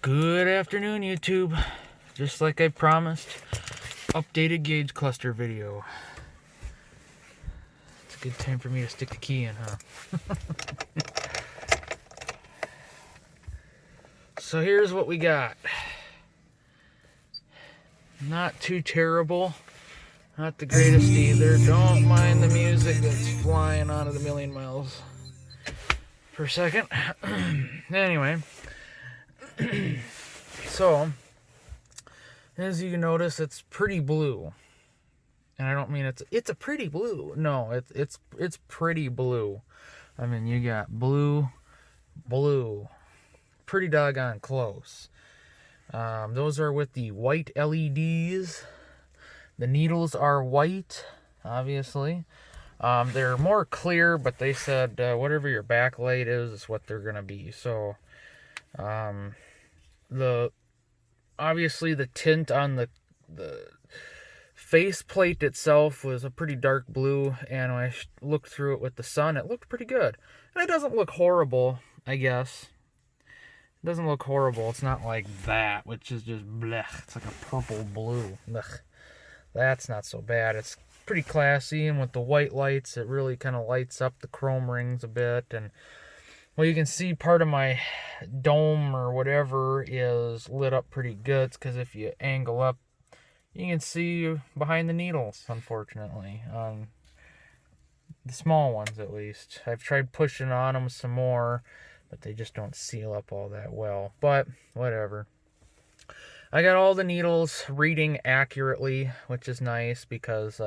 Good afternoon, YouTube. Just like I promised, updated gauge cluster video. It's a good time for me to stick the key in, huh? So here's what we got. Not too terrible. Not the greatest either. Don't mind the music that's flying on at a million miles per second. Anyway. So, as you can notice, it's pretty blue. And I don't mean it's a pretty blue. No, it's pretty blue. I mean, you got blue, pretty doggone close. Those are with the white LEDs. The needles are white, obviously. They're more clear, but they said whatever your backlight is what they're gonna be. So, obviously the tint on the faceplate itself was a pretty dark blue, and when I looked through it with the sun, it looked pretty good. And it doesn't look horrible, I guess. It doesn't look horrible. It's not like that, which is just blech. It's like a purple blue. Blech. That's not so bad. It's pretty classy, and with the white lights, it really kind of lights up the chrome rings a bit. And well, you can see part of my dome or whatever is lit up pretty good, because if you angle up, you can see behind the needles, unfortunately. The small ones, at least. I've tried pushing on them some more, but they just don't seal up all that well. But, whatever. I got all the needles reading accurately, which is nice, because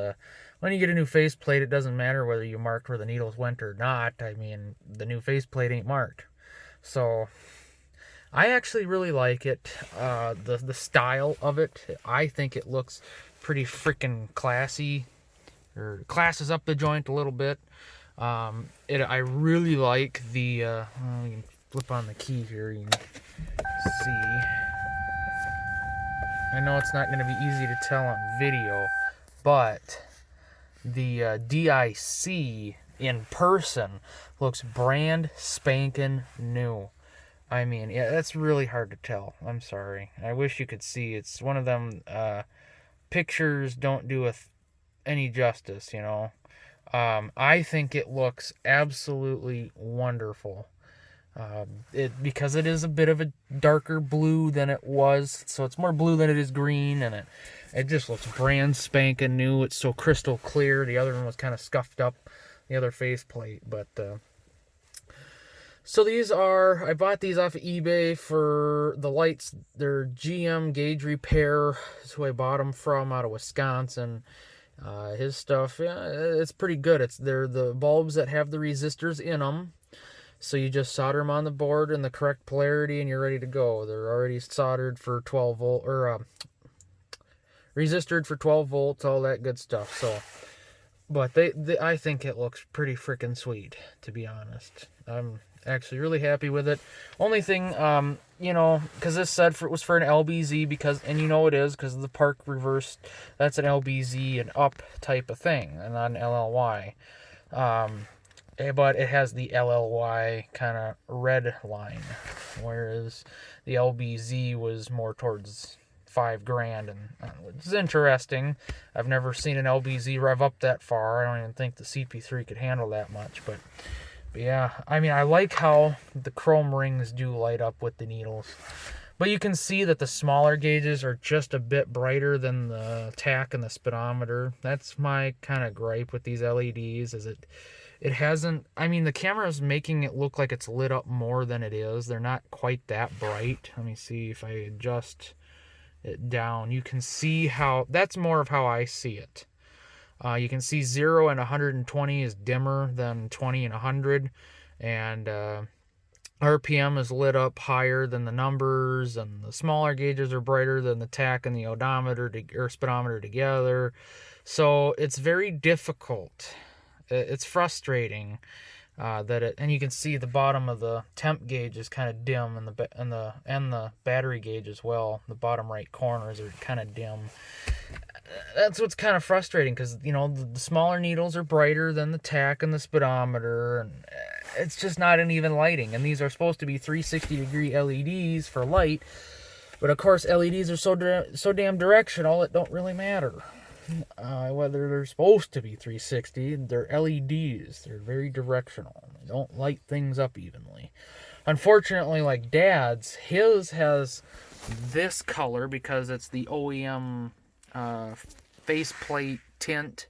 when you get a new faceplate, it doesn't matter whether you marked where the needles went or not. I mean, the new faceplate ain't marked. So, I actually really like it. The style of it, I think it looks pretty freaking classy, or classes up the joint a little bit. I really like the, you can flip on the key here, you can see. I know it's not going to be easy to tell on video, but the DIC in person looks brand spanking new. I mean, yeah, that's really hard to tell. I'm sorry. I wish you could see. It's one of them pictures don't do any justice, you know. I think it looks absolutely wonderful. Because it is a bit of a darker blue than it was, so it's more blue than it is green, and it just looks brand spanking new. It's so crystal clear. The other one was kind of scuffed up, the other faceplate, but so I bought these off of eBay for the lights. They're GM Gauge Repair is who I bought them from, out of Wisconsin. His stuff, yeah, it's pretty good. They're the bulbs that have the resistors in them. So you just solder them on the board in the correct polarity, and you're ready to go. They're already soldered for 12 volt, or resistored for 12 volts, all that good stuff. So, but I think it looks pretty freaking sweet, to be honest. I'm actually really happy with it. Only thing, you know, because this said was for an LBZ, and you know it is, because of the park reverse. That's an LBZ and up type of thing, and not an LLY. But it has the LLY kind of red line, whereas the LBZ was more towards $5,000, and it's interesting. I've never seen an LBZ rev up that far. I don't even think the CP3 could handle that much, but yeah, I mean, I like how the chrome rings do light up with the needles. But you can see that the smaller gauges are just a bit brighter than the tach and the speedometer. That's my kind of gripe with these LEDs, is it hasn't, I mean, the camera's making it look like it's lit up more than it is. They're not quite that bright. Let me see if I adjust it down. You can see how, that's more of how I see it. You can see 0 and 120 is dimmer than 20 and 100. And RPM is lit up higher than the numbers, and the smaller gauges are brighter than the tach and the odometer or speedometer together. So it's very difficult. It's frustrating and you can see the bottom of the temp gauge is kind of dim, and the battery gauge as well. The bottom right corners are kind of dim. that's what's kind of frustrating, because, you know, the smaller needles are brighter than the tach and the speedometer, and it's just not an even lighting. And these are supposed to be 360-degree LEDs for light, but of course LEDs are so damn directional, it don't really matter whether they're supposed to be 360. They're LEDs. They're very directional. They don't light things up evenly. Unfortunately, like Dad's, his has this color because it's the OEM faceplate tint,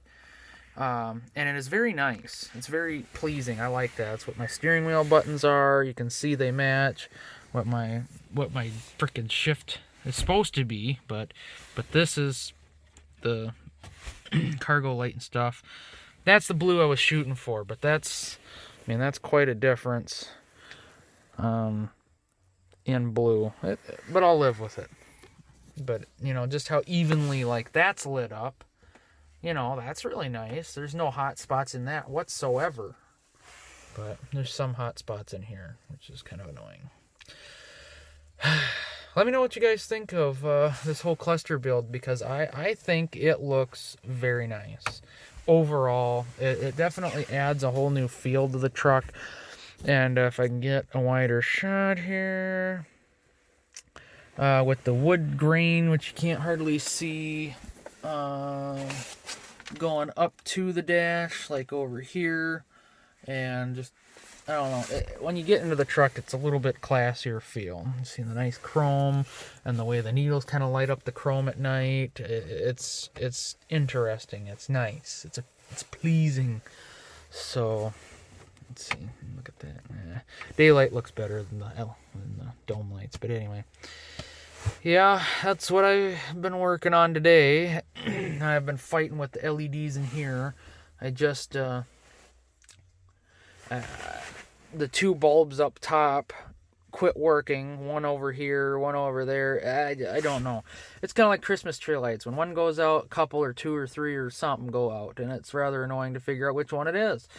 and it is very nice. It's very pleasing. I like that. That's what my steering wheel buttons are. You can see they match what my freaking shift is supposed to be, but this is the cargo light and stuff. That's the blue I was shooting for, but that's quite a difference in blue, but I'll live with it. But, you know, just how evenly, like, that's lit up, you know, that's really nice. There's no hot spots in that whatsoever, but there's some hot spots in here, which is kind of annoying. Let me know what you guys think of this whole cluster build, because I think it looks very nice. Overall, it definitely adds a whole new feel to the truck. And if I can get a wider shot here, with the wood grain, which you can't hardly see, going up to the dash, like over here, and just, I don't know, when you get into the truck, it's a little bit classier feel. You see the nice chrome, and the way the needles kind of light up the chrome at night. It's interesting. It's nice. It's pleasing. So, let's see. Look at that. Daylight looks better than the dome lights. But anyway, yeah, that's what I've been working on today. I've been fighting with the LEDs in here. I just the two bulbs up top quit working. One over here, one over there. I don't know. It's kind of like Christmas tree lights. When one goes out, a couple or two or three or something go out, and it's rather annoying to figure out which one it is.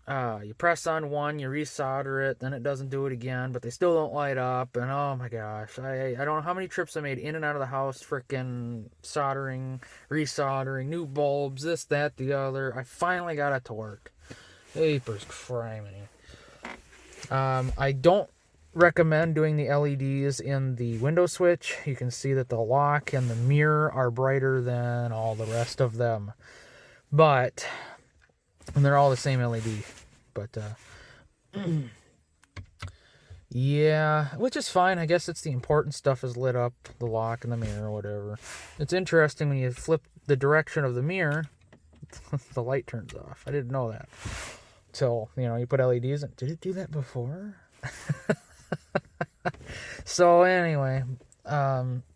You press on one, you resolder it, then it doesn't do it again, but they still don't light up, and oh my gosh, I don't know how many trips I made in and out of the house, freaking soldering, resoldering, new bulbs, this, that, the other. I finally got it to work. Papers criminy. I don't recommend doing the LEDs in the window switch. You can see that the lock and the mirror are brighter than all the rest of them. But, and they're all the same LED. But, yeah, which is fine. I guess it's the important stuff is lit up, the lock and the mirror or whatever. It's interesting when you flip the direction of the mirror, the light turns off. I didn't know that. So, you know, you put LEDs in. Did it do that before? So, anyway,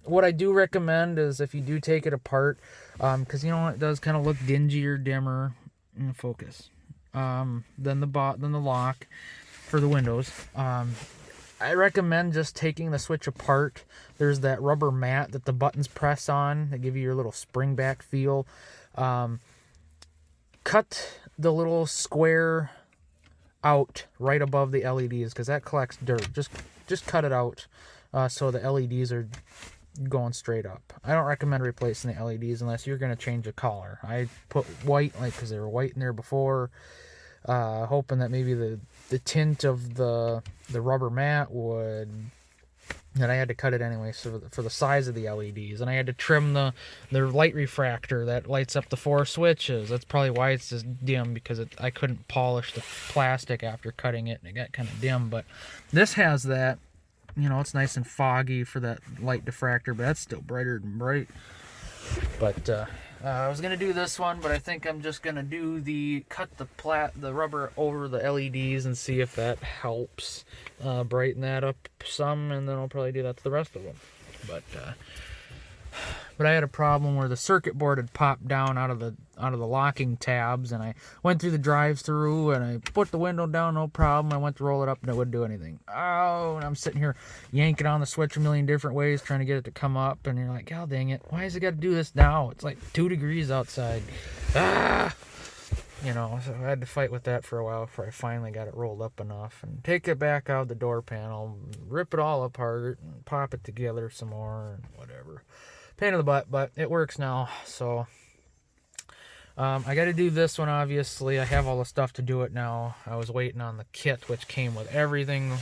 what I do recommend is if you do take it apart, because, you know, it does kind of look dingier, dimmer, in focus, than the lock for the windows. I recommend just taking the switch apart. There's that rubber mat that the buttons press on that give you your little spring back feel. Cut the little square out right above the LEDs, because that collects dirt. Just cut it out so the LEDs are going straight up. I don't recommend replacing the LEDs unless you're going to change the color. I put white, like, because they were white in there before, hoping that maybe the tint of the rubber mat would. And I had to cut it anyway, so for the size of the LEDs. And I had to trim the light refractor that lights up the 4 switches. That's probably why it's just dim, because I couldn't polish the plastic after cutting it, and it got kind of dim. But this has that, you know, it's nice and foggy for that light diffractor, but that's still brighter than bright. But I was going to do this one, but I think I'm just going to cut the rubber over the LEDs and see if that helps brighten that up some, and then I'll probably do that to the rest of them. But I had a problem where the circuit board had popped down out of the locking tabs, and I went through the drive-through and I put the window down, no problem. I went to roll it up and it wouldn't do anything. Oh, and I'm sitting here yanking on the switch a million different ways trying to get it to come up, and you're like, God dang it, why has it got to do this now? It's like 2 degrees outside. You know, so I had to fight with that for a while before I finally got it rolled up enough and take it back out the door panel, rip it all apart and pop it together some more and whatever. pain in the butt, but it works now. So I got to do this one, obviously. I have all the stuff to do it now. I was waiting on the kit, which came with everything.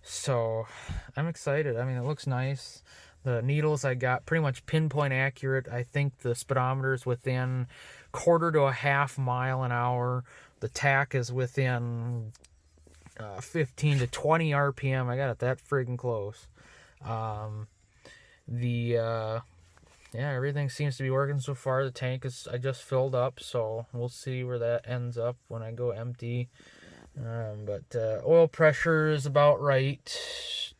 So I'm excited. I mean, it looks nice. The needles I got pretty much pinpoint accurate. I think the speedometer's within quarter to a half mile an hour. The tack is within 15 to 20 RPM. I got it that friggin' close. Yeah, everything seems to be working so far. The tank I just filled up, so we'll see where that ends up when I go empty. But oil pressure is about right.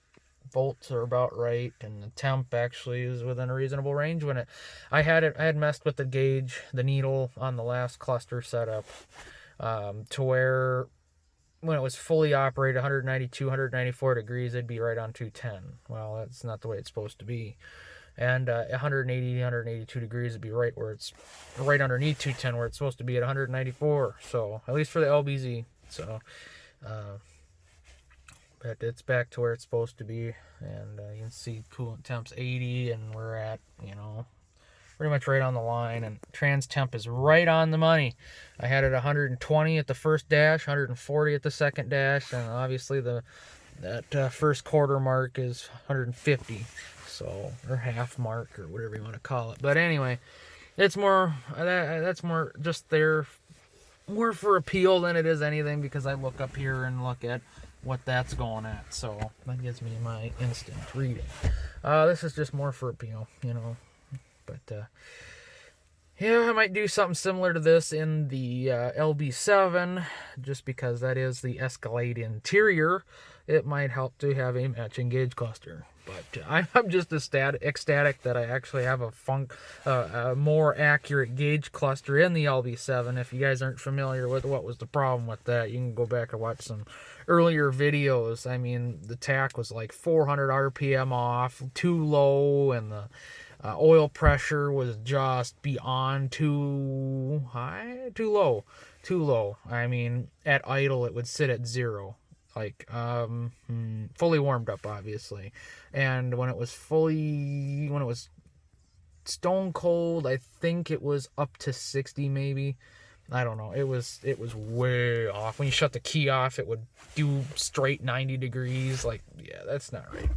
Bolts are about right, and the temp actually is within a reasonable range. I had messed with the gauge, the needle on the last cluster setup, to where when it was fully operated, 192, 194 degrees, it'd be right on 210. Well, that's not the way it's supposed to be. And 180, 182 degrees would be right where it's right underneath 210, where it's supposed to be at 194. So at least for the LBZ. So, but it's back to where it's supposed to be, and you can see coolant temp's 80, and we're at, pretty much right on the line, and trans temp is right on the money. I had it 120 at the first dash, 140 at the second dash, and obviously that first quarter mark is 150, so, or half mark, or whatever you want to call it. But anyway, it's more, that's more just there, more for appeal than it is anything, because I look up here and look at what that's going at, so that gives me my instant reading. This is just more for appeal, but yeah, I might do something similar to this in the LB7, just because that is the Escalade interior. It might help to have a matching gauge cluster. But I'm just ecstatic that I actually have a more accurate gauge cluster in the LB7. If you guys aren't familiar with what was the problem with that, you can go back and watch some earlier videos. I mean, the tack was like 400 RPM off, too low, and the oil pressure was just beyond too low. I mean, at idle, it would sit at 0. Like, fully warmed up, obviously. And when it was stone cold, I think it was up to 60 maybe. I don't know. It was way off. When you shut the key off, it would do straight 90 degrees. Like, yeah, that's not right.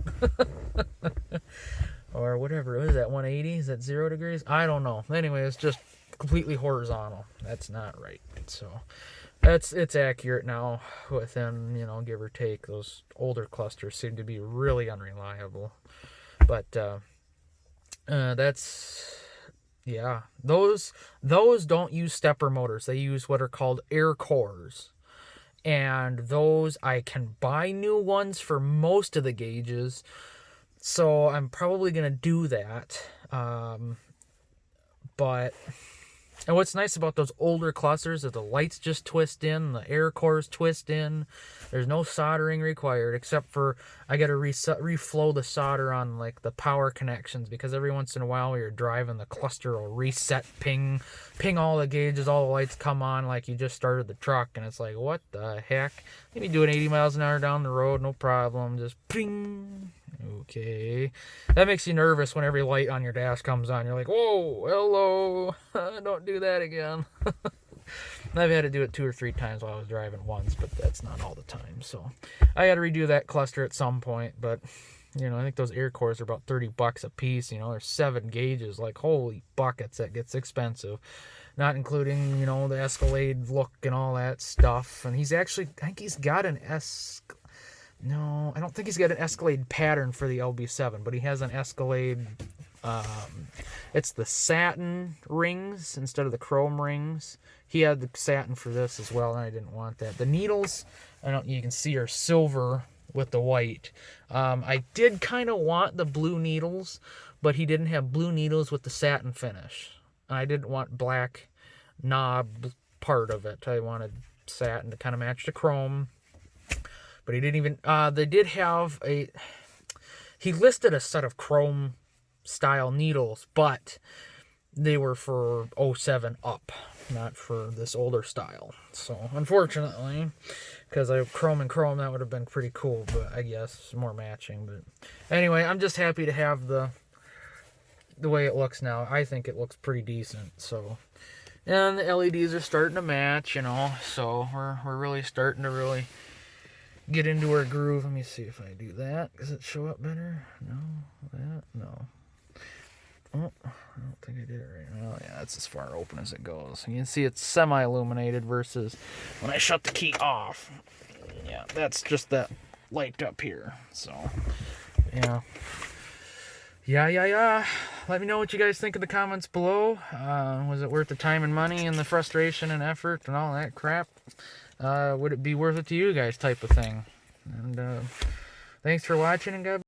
Or whatever. What is that, 180? Is that 0 degrees? I don't know. Anyway, it's just completely horizontal. That's not right. So it's accurate now within, give or take. Those older clusters seem to be really unreliable. But that's, yeah. Those don't use stepper motors. They use what are called air cores. And those, I can buy new ones for most of the gauges. So I'm probably going to do that. And what's nice about those older clusters is the lights just twist in, the air cores twist in. There's no soldering required, except for I got to reflow the solder on like the power connections, because every once in a while when you're driving, the cluster will reset, ping all the gauges, all the lights come on like you just started the truck, and it's like, what the heck? Maybe doing 80 miles an hour down the road, no problem, just ping. Okay, that makes you nervous when every light on your dash comes on. You're like, whoa, hello, don't do that again. I've had to do it 2 or 3 times while I was driving once, but that's not all the time. So I got to redo that cluster at some point. But I think those air cores are about $30 a piece. There's 7 gauges. Like, holy buckets, that gets expensive. Not including the Escalade look and all that stuff. And I think he's got an No, I don't think he's got an Escalade pattern for the LB7, but he has an Escalade. It's the satin rings instead of the chrome rings. He had the satin for this as well, and I didn't want that. The needles, you can see, are silver with the white. I did kind of want the blue needles, but he didn't have blue needles with the satin finish. And I didn't want black knob part of it. I wanted satin to kind of match the chrome. But he didn't even, they did have he listed a set of chrome style needles, but they were for 07 up, not for this older style. So, unfortunately, because I have chrome and chrome, that would have been pretty cool, but I guess more matching. But anyway, I'm just happy to have the the way it looks now, I think it looks pretty decent. So, and the LEDs are starting to match, you know, so we're really starting to really get into our groove. Let me see if I do that. Does it show up better? No, that, no. Oh, I don't think I did it right. Oh yeah, that's as far open as it goes. You can see it's semi-illuminated versus when I shut the key off. Yeah, that's just that light up here. So, yeah. Yeah. Let me know what you guys think in the comments below. Was it worth the time and money and the frustration and effort and all that crap? Would it be worth it to you guys type of thing? And thanks for watching, and God